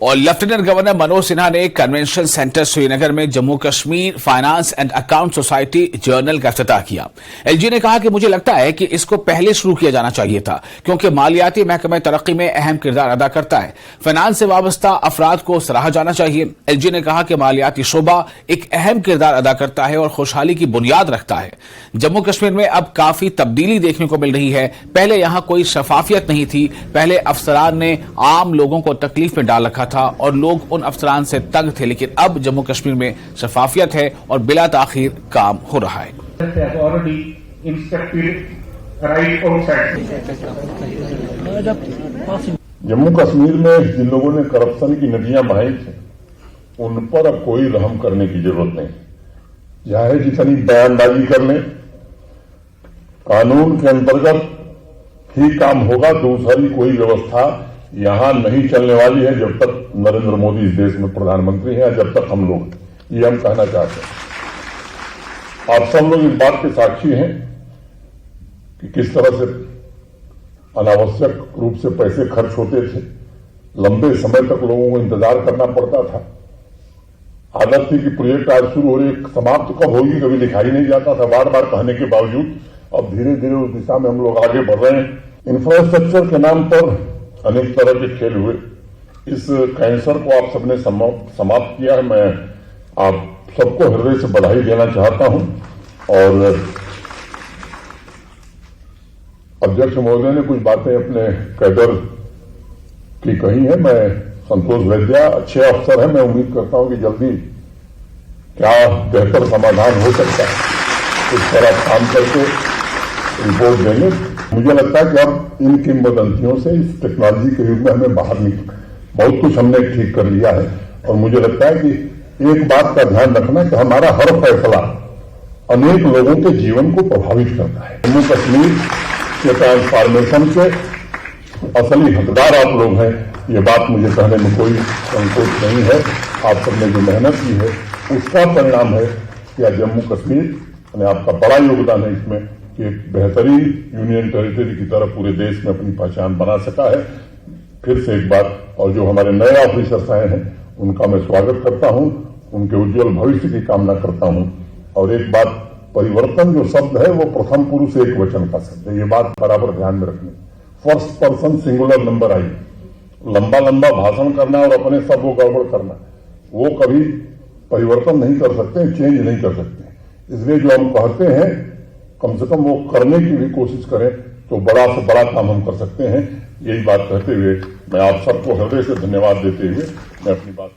और lieutenant governor Manoj Sinha ने convention centre Srinagar में Jammu Kashmir finance and account society journal का इफ्तिताह किया। एलजी ने कहा कि मुझे लगता है कि इसको पहले शुरू किया जाना चाहिए था, क्योंकि मालियाती महकमे तरक्की में अहम किरदार अदा करता है। फाइनेंस से वाबस्ता अफराद को सराहा जाना चाहिए। एलजी ने कहा कि मालियाती शोबा एक अहम किरदार अदा करता है और खुशहाली की बुनियाद रखता है। जम्मू कश्मीर में अब काफी तब्दीली देखने को मिल रही है। पहले यहां कोई शफाफियत नहीं थी। पहले अफसरान ने आम लोगों को तकलीफ में डाल रखा था और लोग उन अफसरान से तंग थे, लेकिन अब जम्मू कश्मीर में शफाफियत है और बिला ताखीर काम हो रहा है। जम्मू कश्मीर में जिन लोगों ने करप्शन की नदियां बहाई थी, उन पर अब कोई रहम करने की जरूरत नहीं। चाहे जितनी बयानबाजी कर लें, कानून के अंतर्गत ही काम होगा। दूसरी कोई व्यवस्था यहां नहीं चलने वाली है जब तक नरेंद्र मोदी इस देश में प्रधानमंत्री हैं, जब तक हम लोग, ये हम कहना चाहते हैं। आप सब लोग इस बात के साक्षी हैं कि किस तरह से अनावश्यक रूप से पैसे खर्च होते थे। लंबे समय तक लोगों को इंतजार करना पड़ता था। आदत थी कि प्रोजेक्ट आज शुरू हो रही, समाप्त कब होगी कभी दिखाई नहीं जाता था। बार बार कहने के बावजूद अब धीरे धीरे उस दिशा में हम लोग आगे बढ़ रहे हैं। इंफ्रास्ट्रक्चर के नाम पर अनेक तरह के खेल हुए। इस कैंसर को आप सबने समाप्त किया है। मैं आप सबको हृदय से बधाई देना चाहता हूं। और अध्यक्ष महोदय ने कुछ बातें अपने कैडर की कही है। मैं संतोष वैद्या अच्छे अफसर हैं। मैं उम्मीद करता हूं कि जल्दी क्या बेहतर समाधान हो सकता है, इस तरह काम करके रिपोर्ट देंगे। मुझे लगता है कि अब इन किंवदंतियों से इस टेक्नोलॉजी के युग में हमें बाहर निकल, बहुत कुछ हमने ठीक कर लिया है। और मुझे लगता है कि एक बात का ध्यान रखना कि हमारा हर फैसला अनेक लोगों के जीवन को प्रभावित करता है। जम्मू कश्मीर के ट्रांसफॉर्मेशन के असली हकदार आप लोग हैं, ये बात मुझे कहने में कोई संकोच नहीं है। आप सबने जो मेहनत की है उसका परिणाम है कि आज जम्मू कश्मीर ने आपका बड़ा योगदान है इसमें कि एक बेहतरीन यूनियन टेरिटरी की तरह पूरे देश में अपनी पहचान बना सका है। फिर से एक बात, और जो हमारे नए ऑफिसर्स आए हैं उनका मैं स्वागत करता हूं, उनके उज्जवल भविष्य की कामना करता हूं। और एक बात, परिवर्तन जो शब्द है वो प्रथम पुरुष एक वचन का शब्द है, ये बात बराबर ध्यान में रखनी। फर्स्ट पर्सन सिंगुलर नंबर आई। लंबा लंबा भाषण करना और अपने सब को गड़बड़ करना, वो कभी परिवर्तन नहीं कर सकते, चेंज नहीं कर सकते। इसलिए जो हम कहते हैं कम से कम वो करने की भी कोशिश करें तो बड़ा से बड़ा काम हम कर सकते हैं। यही बात कहते हुए मैं आप सबको हृदय से धन्यवाद देते हुए मैं अपनी बात